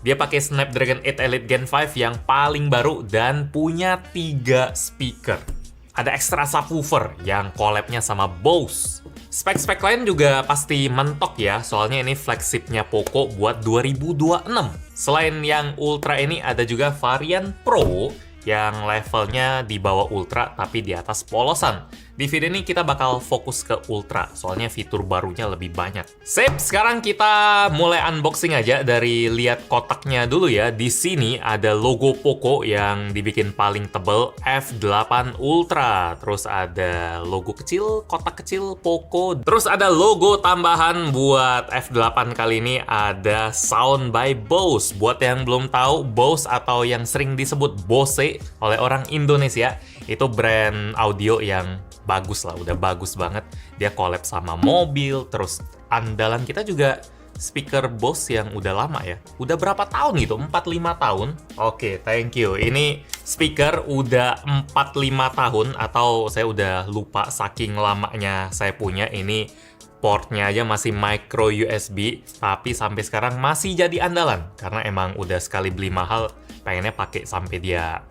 Dia pakai Snapdragon 8 Elite Gen 5 yang paling baru dan punya 3 speaker. Ada extra subwoofer yang collab-nya sama Bose. Spek-spek lain juga pasti mentok ya, soalnya ini flagship-nya Poco buat 2026. Selain yang Ultra ini ada juga varian Pro yang levelnya di bawah Ultra tapi di atas polosan. Di video ini kita bakal fokus ke Ultra, soalnya fitur barunya lebih banyak. Sip, sekarang kita mulai unboxing aja dari lihat kotaknya dulu ya. Di sini ada logo Poco yang dibikin paling tebel, F8 Ultra. Terus ada logo kecil, kotak kecil Poco. Terus ada logo tambahan buat F8 kali ini, ada Sound by Bose. Buat yang belum tahu, Bose atau yang sering disebut Bose oleh orang Indonesia, itu brand audio yang bagus lah, udah bagus banget. Dia collab sama mobil, terus andalan kita juga speaker Bose yang udah lama ya. Udah berapa tahun gitu? 4-5 tahun. Oke, thank you. Ini speaker udah 4-5 tahun, atau saya udah lupa saking lamanya saya punya. Ini portnya aja masih micro USB, tapi sampai sekarang masih jadi andalan. Karena emang udah sekali beli mahal, pengennya pakai sampai dia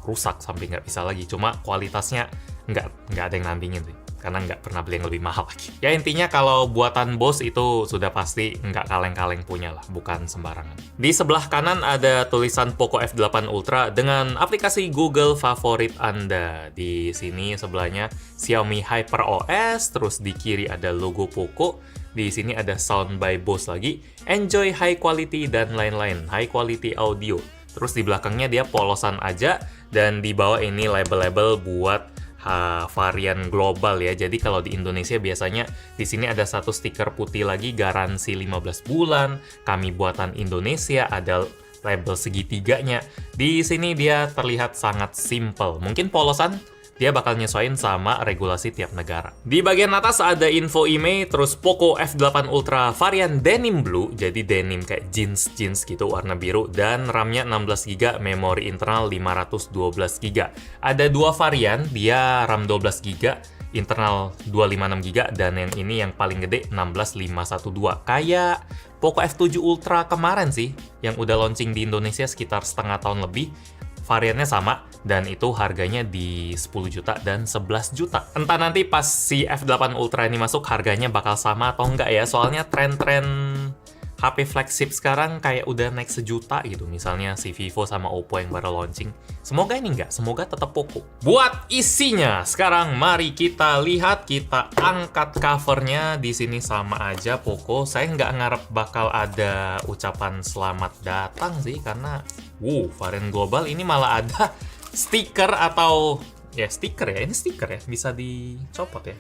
rusak, sampai nggak bisa lagi. Cuma kualitasnya nggak ada yang nandingin sih, karena nggak pernah beli yang lebih mahal lagi. Ya intinya kalau buatan Bose itu sudah pasti nggak kaleng-kaleng punya lah, bukan sembarangan. Di sebelah kanan ada tulisan Poco F8 Ultra dengan aplikasi Google favorit Anda. Di sini sebelahnya Xiaomi HyperOS, terus di kiri ada logo Poco. Di sini ada Sound by Bose lagi, Enjoy High Quality dan lain-lain, High Quality Audio. Terus di belakangnya dia polosan aja, dan di bawah ini label-label buat varian global ya. Jadi kalau di Indonesia biasanya di sini ada satu stiker putih lagi, garansi 15 bulan, kami buatan Indonesia, ada label segitiganya. Di sini dia terlihat sangat simple. Mungkin polosan dia bakal nyesuaiin sama regulasi tiap negara. Di bagian atas ada info IMEI, terus Poco F8 Ultra varian denim blue, jadi denim kayak jeans gitu warna biru, dan RAM-nya 16GB, memori internal 512GB. Ada dua varian, dia RAM 12GB, internal 256GB, dan yang ini yang paling gede 16512. Kayak Poco F7 Ultra kemarin sih, yang udah launching di Indonesia sekitar setengah tahun lebih. Variannya sama, dan itu harganya di 10 juta dan 11 juta. Entah nanti pas si F8 Ultra ini masuk harganya bakal sama atau enggak ya, soalnya tren-tren HP flagship sekarang kayak udah naik sejuta gitu. Misalnya si Vivo sama Oppo yang baru launching. Semoga ini enggak, semoga tetap Poco. Buat isinya, sekarang mari kita lihat, kita angkat covernya. Di sini sama aja Poco. Saya nggak ngarep bakal ada ucapan selamat datang sih, karena varian global ini malah ada stiker atau ya stiker ya, ini stiker ya, bisa dicopot ya.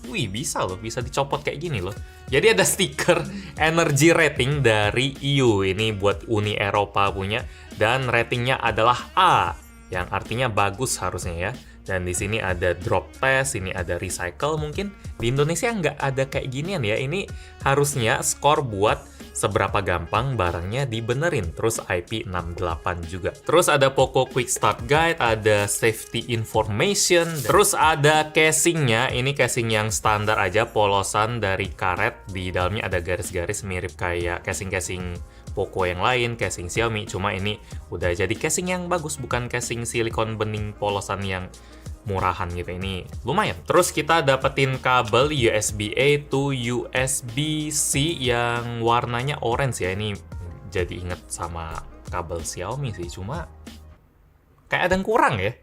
Wih, bisa loh, bisa dicopot kayak gini loh. Jadi ada stiker energy rating dari EU, ini buat Uni Eropa punya, dan ratingnya adalah A, yang artinya bagus harusnya ya. Dan di sini ada drop test, ini ada recycle mungkin. Di Indonesia nggak ada kayak ginian ya, ini harusnya skor buat seberapa gampang barangnya dibenerin. Terus IP68 juga. Terus ada Poco Quick Start Guide, ada Safety Information, terus ada casingnya. Ini casing yang standar aja, polosan dari karet. Di dalamnya ada garis-garis mirip kayak casing-casing Poco yang lain, casing Xiaomi. Cuma ini udah jadi casing yang bagus, bukan casing silikon bening polosan yang murahan gitu. Ini lumayan. Terus kita dapetin kabel USB-A to USB-C yang warnanya orange ya. Ini jadi inget sama kabel Xiaomi sih, cuma kayak ada yang kurang ya.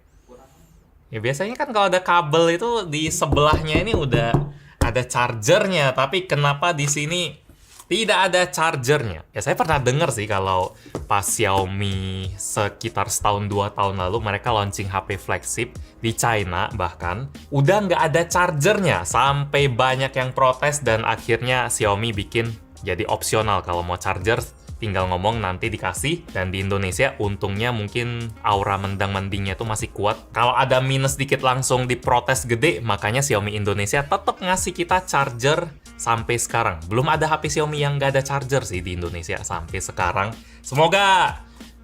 Ya biasanya kan kalau ada kabel itu di sebelahnya ini udah ada chargernya, tapi kenapa di sini tidak ada chargernya? Ya saya pernah dengar sih kalau pas Xiaomi sekitar setahun 2 tahun lalu mereka launching HP flagship di China, bahkan udah nggak ada chargernya, sampai banyak yang protes, dan akhirnya Xiaomi bikin jadi opsional. Kalau mau charger tinggal ngomong nanti dikasih. Dan di Indonesia untungnya mungkin aura mendang-mendingnya tuh masih kuat. Kalau ada minus dikit langsung diprotes gede, makanya Xiaomi Indonesia tetap ngasih kita charger sampai sekarang. Belum ada HP Xiaomi yang nggak ada charger sih di Indonesia sampai sekarang. Semoga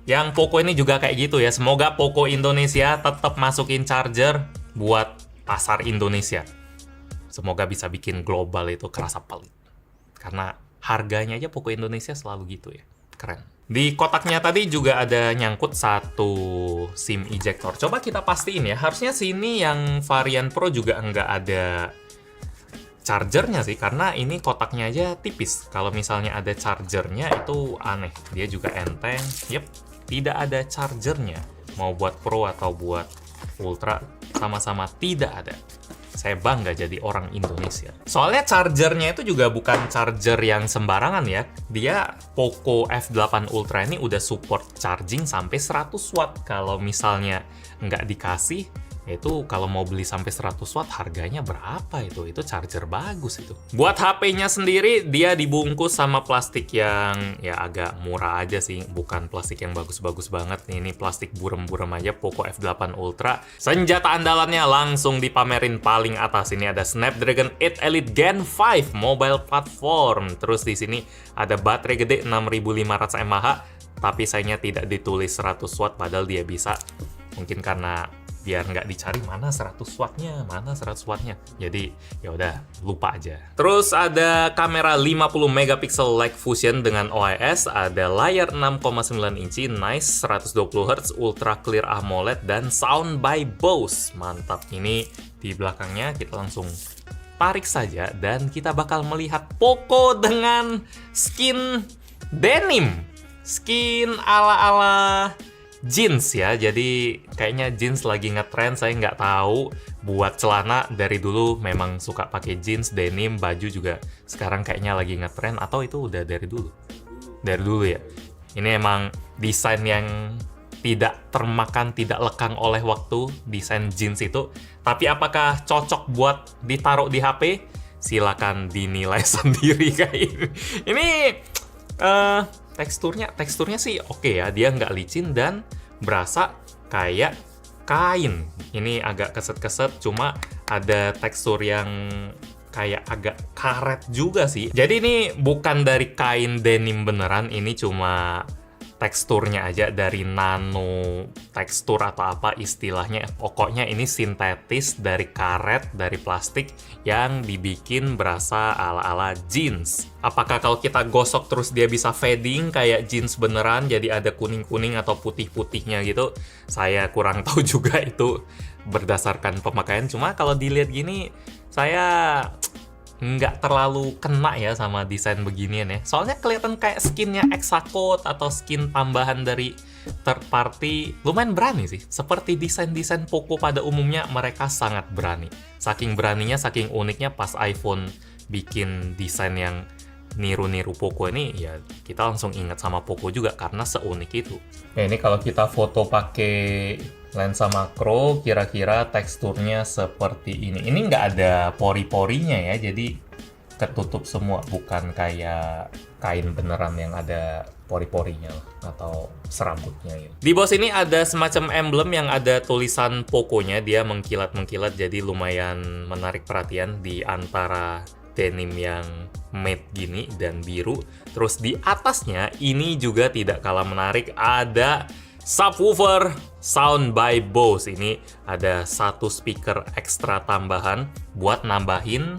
yang Poco ini juga kayak gitu ya. Semoga Poco Indonesia tetap masukin charger buat pasar Indonesia. Semoga bisa bikin global itu kerasa pelit. Karena harganya aja Poco Indonesia selalu gitu ya. Keren. Di kotaknya tadi juga ada nyangkut satu SIM ejector. Coba kita pastiin ya, harusnya sini yang varian Pro juga nggak ada chargernya sih, karena ini kotaknya aja tipis. Kalau misalnya ada chargernya itu aneh, dia juga enteng. Yep, tidak ada chargernya. Mau buat Pro atau buat Ultra, sama-sama tidak ada. Saya bangga jadi orang Indonesia. Soalnya chargernya itu juga bukan charger yang sembarangan ya. Dia Poco F8 Ultra ini udah support charging sampai 100 watt. Kalau misalnya nggak dikasih, itu kalau mau beli sampai 100 watt harganya berapa itu? Itu charger bagus itu. Buat HP-nya sendiri, dia dibungkus sama plastik yang ya agak murah aja sih. Bukan plastik yang bagus-bagus banget. Ini plastik burem-burem aja, Poco F8 Ultra. Senjata andalannya langsung dipamerin paling atas. Ini ada Snapdragon 8 Elite Gen 5 mobile platform. Terus di sini ada baterai gede 6500 mAh. Tapi sayangnya tidak ditulis 100 watt, padahal dia bisa. Mungkin karena biar nggak dicari mana 100 wattnya, mana 100 wattnya. Jadi ya udah lupa aja. Terus ada kamera 50 megapiksel Light Fusion dengan OIS, ada layar 6,9 inci, nice 120 Hz, ultra clear AMOLED, dan sound by Bose. Mantap. Ini di belakangnya kita langsung tarik saja dan kita bakal melihat Poco dengan skin denim. Skin ala-ala jeans ya, jadi kayaknya jeans lagi ngetrend. Saya nggak tahu. Buat celana dari dulu memang suka pakai jeans, denim, baju juga sekarang kayaknya lagi ngetrend, atau itu udah dari dulu? Dari dulu ya. Ini emang desain yang tidak termakan, tidak lekang oleh waktu, desain jeans itu. Tapi apakah cocok buat ditaruh di HP? Silakan dinilai sendiri kayak ini. Teksturnya sih oke ya, dia nggak licin dan berasa kayak kain. Ini agak keset-keset, cuma ada tekstur yang kayak agak karet juga sih. Jadi ini bukan dari kain denim beneran, ini cuma teksturnya aja dari nano tekstur atau apa istilahnya. Pokoknya ini sintetis dari karet, dari plastik yang dibikin berasa ala-ala jeans. Apakah kalau kita gosok terus dia bisa fading kayak jeans beneran, jadi ada kuning-kuning atau putih-putihnya gitu? Saya kurang tahu juga itu berdasarkan pemakaian. Cuma kalau dilihat gini, saya nggak terlalu kena ya sama desain beginian ya. Soalnya kelihatan kayak skinnya Exacode atau skin tambahan dari third party. Lumayan berani sih. Seperti desain-desain Poco pada umumnya, mereka sangat berani. Saking beraninya, saking uniknya pas iPhone bikin desain yang niru-niru Poco ini, ya kita langsung ingat sama Poco juga karena seunik itu. Ya, ini kalau kita foto pakai lensa makro, kira-kira teksturnya seperti ini. Ini nggak ada pori-porinya ya, jadi ketutup semua, bukan kayak kain beneran yang ada pori-porinya atau serabutnya gitu. Di bawah sini ada semacam emblem yang ada tulisan Poco-nya, dia mengkilat-mengkilat, jadi lumayan menarik perhatian di antara denim yang matte gini dan biru. Terus di atasnya ini juga tidak kalah menarik, ada subwoofer sound by Bose. Ini ada satu speaker ekstra tambahan buat nambahin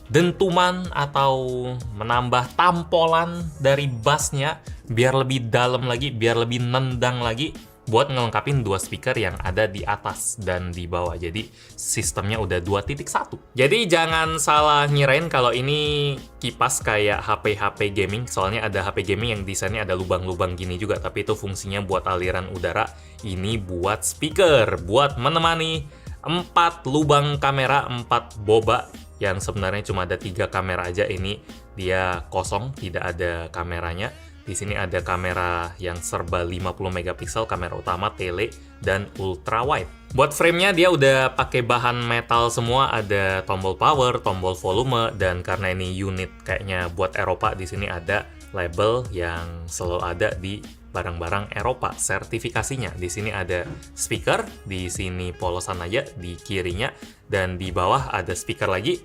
dentuman atau menambah tampolan dari bassnya biar lebih dalam lagi, biar lebih nendang lagi, buat ngelengkapin dua speaker yang ada di atas dan di bawah. Jadi sistemnya udah 2.1. Jadi jangan salah ngirain kalau ini kipas kayak HP-HP gaming. Soalnya ada HP gaming yang desainnya ada lubang-lubang gini juga, tapi itu fungsinya buat aliran udara. Ini buat speaker, buat menemani 4 lubang kamera, 4 boba yang sebenarnya cuma ada 3 kamera aja. Ini dia kosong, tidak ada kameranya. Di sini ada kamera yang serba 50 megapiksel, kamera utama, tele, dan ultra wide. Buat frame-nya dia udah pakai bahan metal semua, ada tombol power, tombol volume, dan karena ini unit kayaknya buat Eropa, di sini ada label yang selalu ada di barang-barang Eropa, sertifikasinya. Di sini ada speaker, di sini polosan aja di kirinya, dan di bawah ada speaker lagi,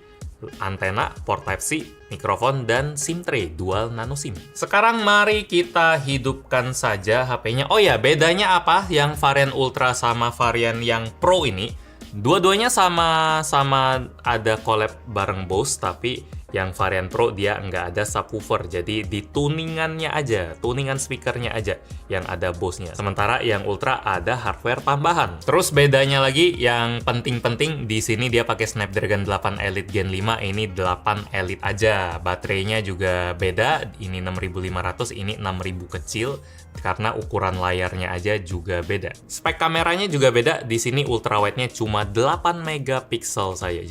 antena, port Type-C, mikrofon, dan SIM tray, dual nano SIM. Sekarang mari kita hidupkan saja HP-nya. Oh ya, bedanya apa yang varian Ultra sama varian yang Pro ini? Dua-duanya sama ada collab bareng Bose, tapi Yang varian Pro dia nggak ada subwoofer, jadi di tuningannya aja, tuningan speakernya aja yang ada Bose-nya. Sementara yang Ultra ada hardware tambahan. Terus bedanya lagi yang penting-penting di sini dia pakai Snapdragon 8 Elite Gen 5, ini 8 Elite aja. Baterainya juga beda, ini 6500, ini 6000 kecil karena ukuran layarnya aja juga beda. Spek kameranya juga beda, di sini ultrawide-nya cuma 8 megapiksel saja.